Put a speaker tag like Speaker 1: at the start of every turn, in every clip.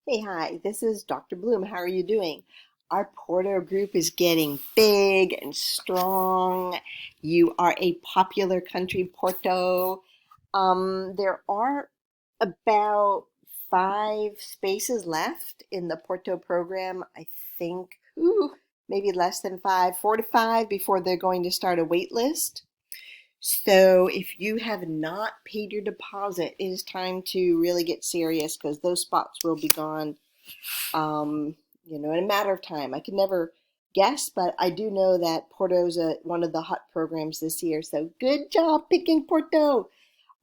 Speaker 1: Hey, hi, this is Dr. Bloom. How are you doing? Our Porto group is getting big and strong. You are a popular country, Porto. There are about 5 spaces left in the Porto program. I think, maybe less than five, 4 to 5 before they're going to start a wait list. So if you have not paid your deposit, it is time to really get serious because those spots will be gone um, in a matter of time. I can never guess, but I do know that Porto's one of the hot programs this year. So good job picking Porto.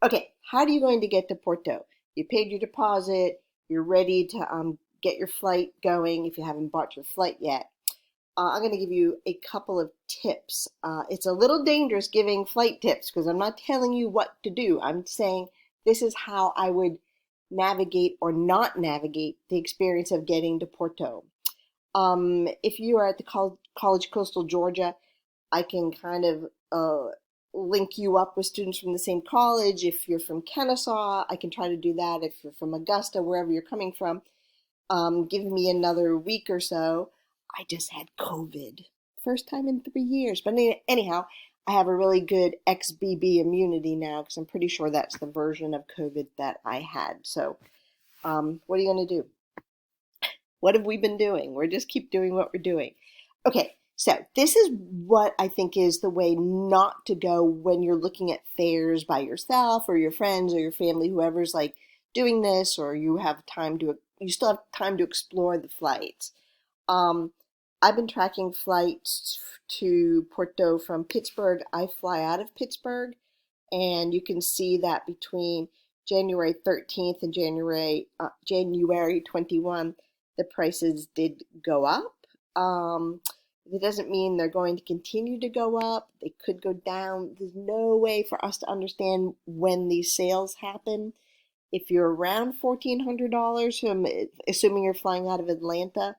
Speaker 1: Okay, how are you going to get to Porto? You paid your deposit. You're ready to get your flight going if you haven't bought your flight yet. I'm going to give you a couple of tips. It's a little dangerous giving flight tips because I'm not telling you what to do. I'm saying this is how I would navigate or not navigate the experience of getting to Porto. If you are at the College Coastal Georgia, I can kind of link you up with students from the same college. If you're from Kennesaw, I can try to do that. If you're from Augusta, wherever you're coming from, give me another week or so. I just had COVID. First time in 3 years. But anyhow, I have a really good XBB immunity now because I'm pretty sure that's the version of COVID that I had. So, what are you going to do? What have we been doing? We're just keep doing what we're doing. Okay, so this is what I think is the way not to go when you're looking at fares by yourself or your friends or your family, whoever's like doing this, or you still have time to explore the flights. Um, I've been tracking flights to Porto from Pittsburgh. I fly out of Pittsburgh, and you can see that between January 13th and January 21, the prices did go up. It doesn't mean they're going to continue to go up. They could go down. There's no way for us to understand when these sales happen. If you're around $1,400 from, assuming you're flying out of Atlanta,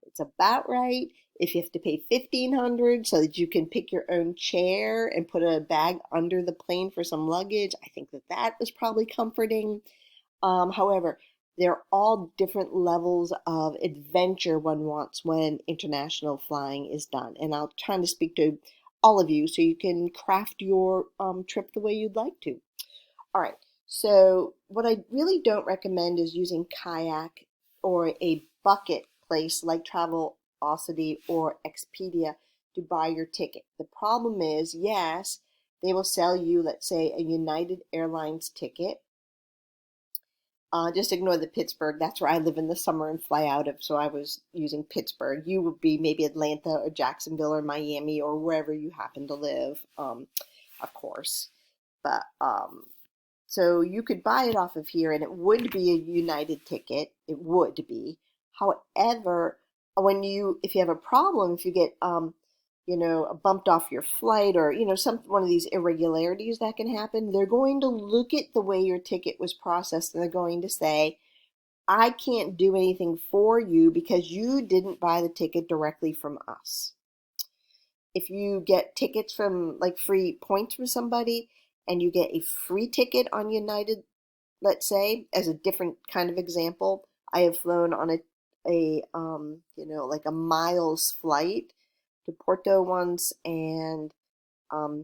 Speaker 1: it's about right. If you have to pay $1,500 so that you can pick your own chair and put a bag under the plane for some luggage, I think that is probably comforting. However, they're all different levels of adventure one wants when international flying is done. And I'll try to speak to all of you so you can craft your trip the way you'd like to. All right. So what I really don't recommend is using kayak or a bucket place like Travelocity or Expedia to buy your ticket. The problem is, yes, they will sell you, let's say, a United Airlines ticket. Just ignore the Pittsburgh. That's where I live in the summer and fly out of. So I was using Pittsburgh. You would be maybe Atlanta or Jacksonville or Miami or wherever you happen to live, of course. But so you could buy it off of here and it would be a United ticket. It would be. However, if you have a problem, if you get bumped off your flight or some one of these irregularities that can happen, they're going to look at the way your ticket was processed and they're going to say, I can't do anything for you because you didn't buy the ticket directly from us. If you get tickets from like free points from somebody and you get a free ticket on United, let's say, as a different kind of example, I have flown on like a miles flight to Porto once, and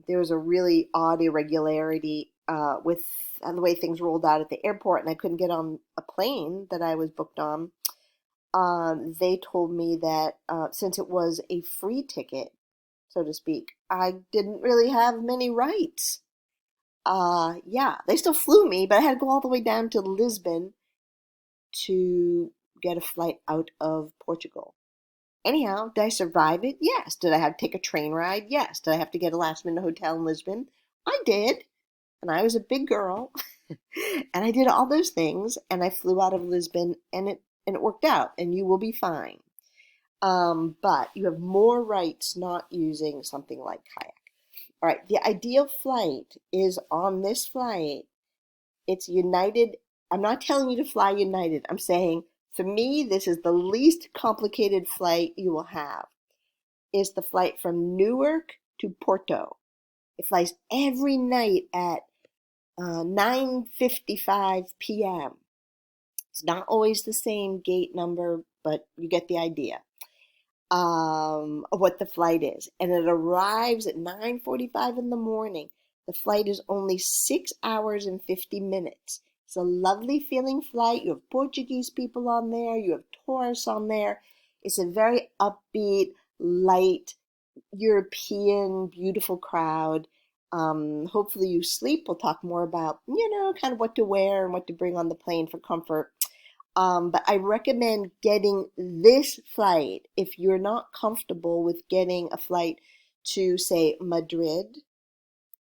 Speaker 1: there was a really odd irregularity with the way things rolled out at the airport, and I couldn't get on a plane that I was booked on. They told me that since it was a free ticket, so to speak, I didn't really have many rights. Yeah, they still flew me, but I had to go all the way down to Lisbon to get a flight out of Portugal. Anyhow, did I survive it? Yes. Did I have to take a train ride? Yes. Did I have to get a last minute hotel in Lisbon? I did. And I was a big girl. And I did all those things and I flew out of Lisbon and it worked out and you will be fine. But you have more rights not using something like kayak. All right, the ideal flight is on this flight. It's United. I'm not telling you to fly United. I'm saying for me, this is the least complicated flight you will have. Is the flight from Newark to Porto. It flies every night at 9:55 p.m. It's not always the same gate number, but you get the idea of what the flight is. And it arrives at 9:45 in the morning. The flight is only 6 hours and 50 minutes. It's a lovely feeling flight. You have Portuguese people on there, you have tourists on there. It's a very upbeat, light, European, beautiful crowd. Hopefully you sleep. We'll talk more about, kind of what to wear and what to bring on the plane for comfort. But I recommend getting this flight if you're not comfortable with getting a flight to, say, Madrid.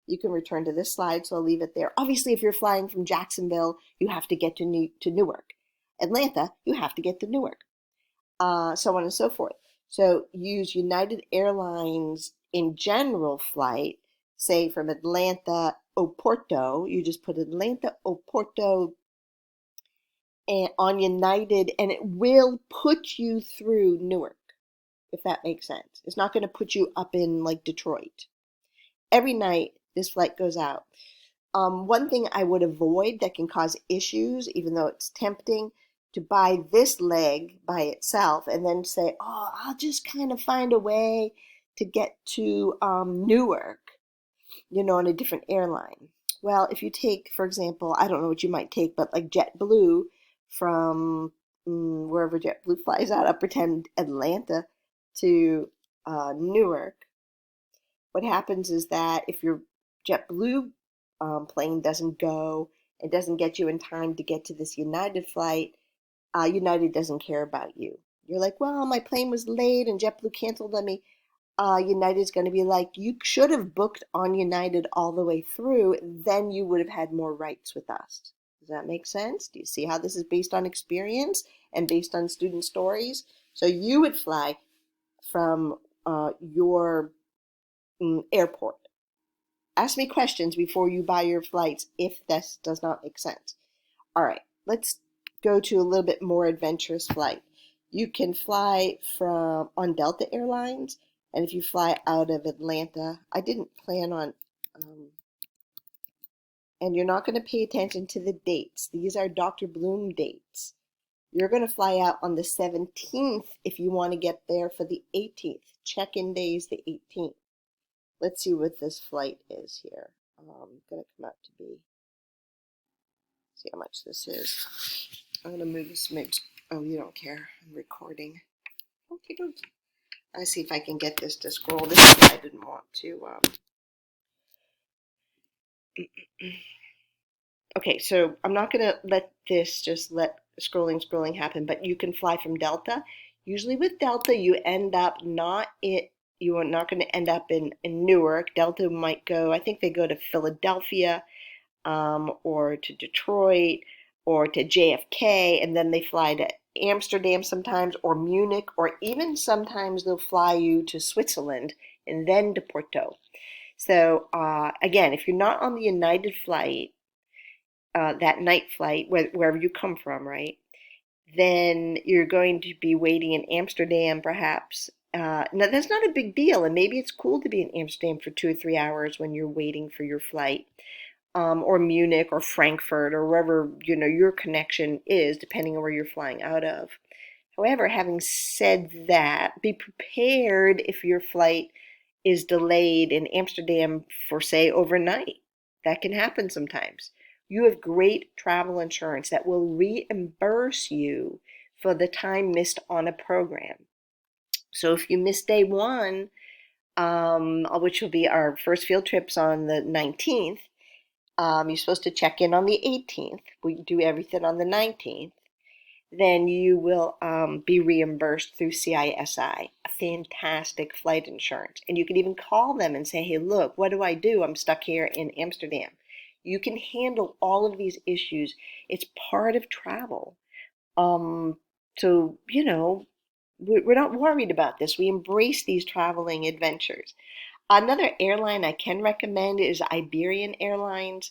Speaker 1: You can return to this slide, so I'll leave it there. Obviously, if you're flying from Jacksonville, you have to get to Newark. Atlanta, you have to get to Newark. So on and so forth. So use United Airlines in general flight, say from Atlanta or Porto. You just put Atlanta or Porto and on United, and it will put you through Newark, if that makes sense. It's not going to put you up in like Detroit. Every night this flight goes out. One thing I would avoid that can cause issues, even though it's tempting, to buy this leg by itself and then say, oh, I'll just kind of find a way to get to Newark, on a different airline. Well, if you take, for example, I don't know what you might take, but like JetBlue from wherever JetBlue flies out, I'll pretend Atlanta to Newark. What happens is that if your JetBlue plane doesn't go, it doesn't get you in time to get to this United flight, United doesn't care about you. You're like, well, my plane was late and JetBlue canceled on me. United's going to be like, you should have booked on United all the way through, then you would have had more rights with us. Does that make sense? Do you see how this is based on experience and based on student stories? So you would fly from your airport. Ask me questions before you buy your flights if this does not make sense. All right, let's go to a little bit more adventurous flight. You can fly on Delta Airlines, and if you fly out of Atlanta, I didn't plan on, and you're not going to pay attention to the dates. These are Dr. Bloom dates. You're going to fly out on the 17th if you want to get there for the 18th. Check-in day is the 18th. Let's see what this flight is here. Going to come out to be, see how much this is. I'm going to move this mix. Oh, you don't care. I'm recording. Okay, let's see if I can get this to scroll. This is what I didn't want to. Okay, so I'm not going to let this just let scrolling happen, but you can fly from Delta. Usually with Delta, you end up you are not going to end up in Newark. Delta might go, I think they go to Philadelphia or to Detroit or to JFK, and then they fly to Amsterdam sometimes, or Munich, or even sometimes they'll fly you to Switzerland and then to Porto. So again, if you're not on the United flight, that night flight, wherever you come from, right, then you're going to be waiting in Amsterdam perhaps. Now, that's not a big deal, and maybe it's cool to be in Amsterdam for 2 or 3 hours when you're waiting for your flight. Or Munich or Frankfurt or wherever your connection is, depending on where you're flying out of. However, having said that, be prepared if your flight is delayed in Amsterdam for, say, overnight. That can happen sometimes. You have great travel insurance that will reimburse you for the time missed on a program. So if you miss day one, which will be our first field trips on the 19th, you're supposed to check in on the 18th. We do everything on the 19th. Then you will be reimbursed through CISI, a fantastic flight insurance. And you can even call them and say, hey, look, what do I do? I'm stuck here in Amsterdam. You can handle all of these issues. It's part of travel. So, we're not worried about this. We embrace these traveling adventures. Another airline I can recommend is Iberian Airlines,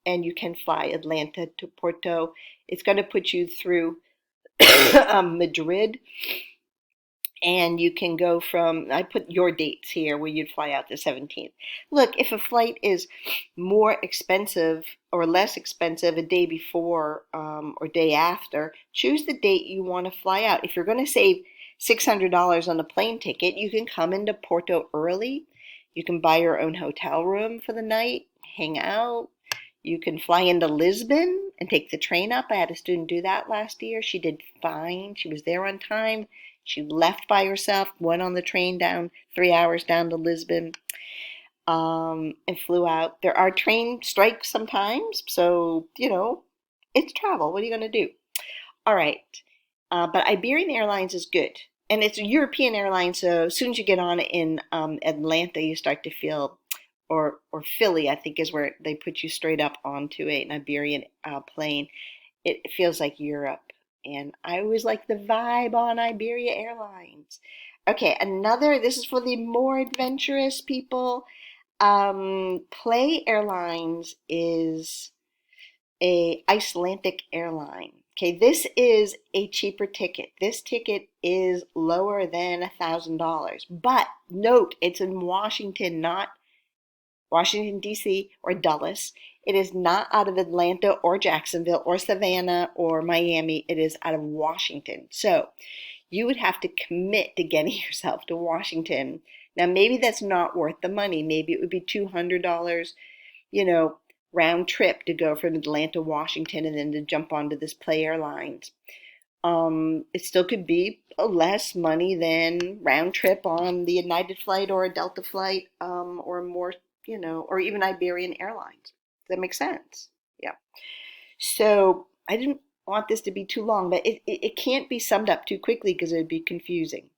Speaker 1: and you can fly Atlanta to Porto. It's going to put you through Madrid, and you can go from, I put your dates here where you'd fly out the 17th. Look, if a flight is more expensive or less expensive a day before or day after, choose the date you want to fly out. If you're going to save $600 on a plane ticket, you can come into Porto early. You can buy your own hotel room for the night, hang out. You can fly into Lisbon and take the train up. I had a student do that last year. She did fine. She was there on time. She left by herself, went on the train down 3 hours down to Lisbon, and flew out. There are train strikes sometimes, so, it's travel. What are you going to do? All right. But Iberian Airlines is good. And it's a European airline, so as soon as you get on in Atlanta, you start to feel, or Philly, I think is where they put you straight up onto an Iberian plane. It feels like Europe. And I always like the vibe on Iberia Airlines. Okay, this is for the more adventurous people. Play Airlines is a Icelandic airline. Okay, this is a cheaper ticket. This ticket is lower than $1,000. But note, it's in Washington, not Washington, D.C., or Dulles. It is not out of Atlanta or Jacksonville or Savannah or Miami. It is out of Washington. So you would have to commit to getting yourself to Washington. Now, maybe that's not worth the money. Maybe it would be $200, round trip to go from Atlanta, Washington, and then to jump onto this Play Airlines. It still could be less money than round trip on the United flight or a Delta flight, or more, or even Iberian Airlines. Does that make sense? Yeah. So I didn't want this to be too long, but it can't be summed up too quickly because it would be confusing.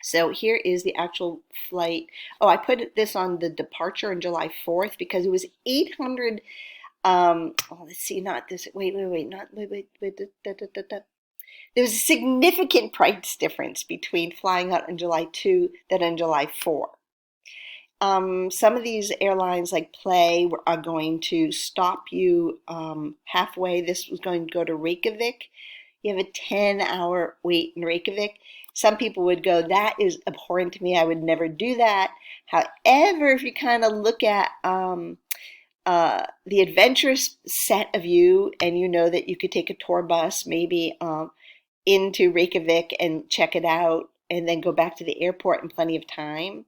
Speaker 1: So here is the actual flight. Oh, I put this on the departure on July 4th because it was 800. Let's see, not this. Wait, not wait. There was a significant price difference between flying out on July 2 than on July 4. Some of these airlines like Play are going to stop you halfway. This was going to go to Reykjavik. You have a 10-hour wait in Reykjavik. Some people would go, that is abhorrent to me. I would never do that. However, if you kind of look at the adventurous set of you, and you know that you could take a tour bus maybe into Reykjavik and check it out, and then go back to the airport in plenty of time.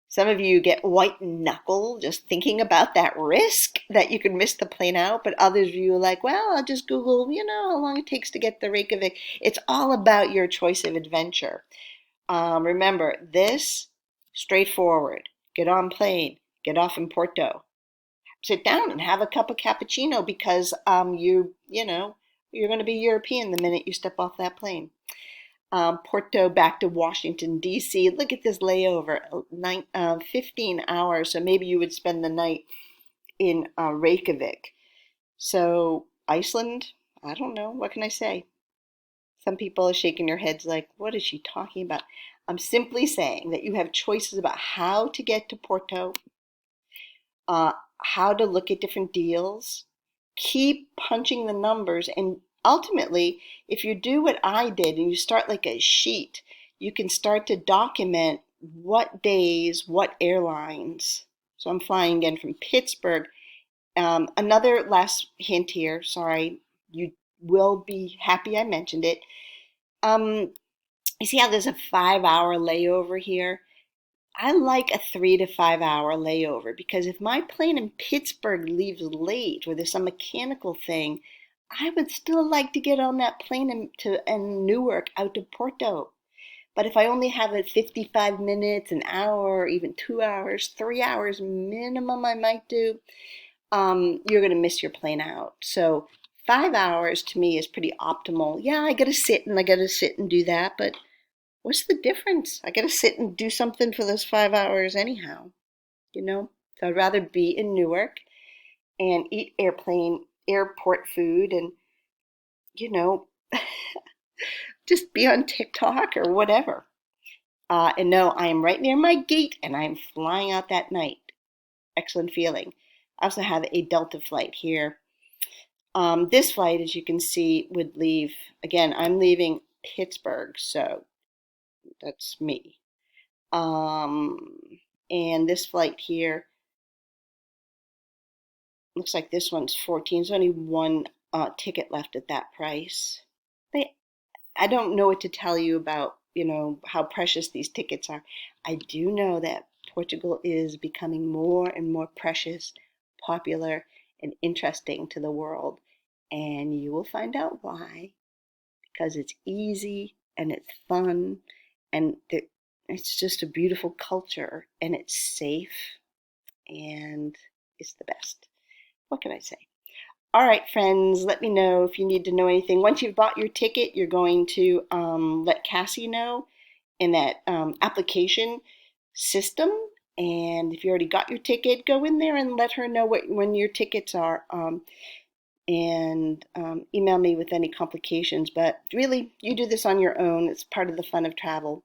Speaker 1: Some of you get white knuckle just thinking about that risk that you could miss the plane out, but others of you are like, well, I'll just Google, how long it takes to get to Reykjavik. It's all about your choice of adventure. Remember, this, straightforward. Get on plane, get off in Porto. Sit down and have a cup of cappuccino because you're going to be European the minute you step off that plane. Porto back to Washington, D.C. Look at this layover, 15 hours. So maybe you would spend the night in Reykjavik. So Iceland, I don't know. What can I say? Some people are shaking their heads like, what is she talking about? I'm simply saying that you have choices about how to get to Porto, how to look at different deals. Keep punching the numbers, and ultimately, if you do what I did and you start like a sheet, you can start to document what days, what airlines. So I'm flying again from Pittsburgh. Another last hint here, sorry, you will be happy I mentioned it. You see how there's a 5-hour layover here? I like a 3 to 5 hour layover because if my plane in Pittsburgh leaves late or there's some mechanical thing, I would still like to get on that plane in Newark out to Porto. But if I only have it 55 minutes, an hour, or even 2 hours, 3 hours minimum, I might do, you're going to miss your plane out. So 5 hours to me is pretty optimal. Yeah, I got to sit and do that, but what's the difference? I got to sit and do something for those 5 hours anyhow, So I'd rather be in Newark and eat airport food and, you know, just be on TikTok or whatever. And no, I am right near my gate and I'm flying out that night. Excellent feeling. I also have a Delta flight here. This flight, as you can see, would leave, again, I'm leaving Pittsburgh, so That's me. Um, and this flight here looks like this one's 14. There's only one ticket left at that price. They, I don't know what to tell you about, how precious these tickets are. I do know that Portugal is becoming more and more precious, popular, and interesting to the world. And you will find out why, because it's easy and it's fun and it's just a beautiful culture and it's safe and it's the best. What can I say? All right, friends, let me know if you need to know anything. Once you've bought your ticket, you're going to let Cassie know in that application system. And if you already got your ticket, go in there and let her know when your tickets are. And email me with any complications. But really, you do this on your own. It's part of the fun of travel.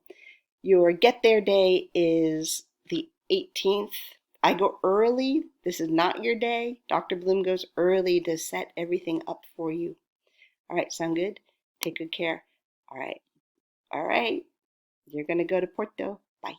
Speaker 1: Your get there day is the 18th. I go early. This is not your day. Dr. Bloom goes early to set everything up for you. All right, sound good? Take good care. All right. All right. You're going to go to Porto. Bye.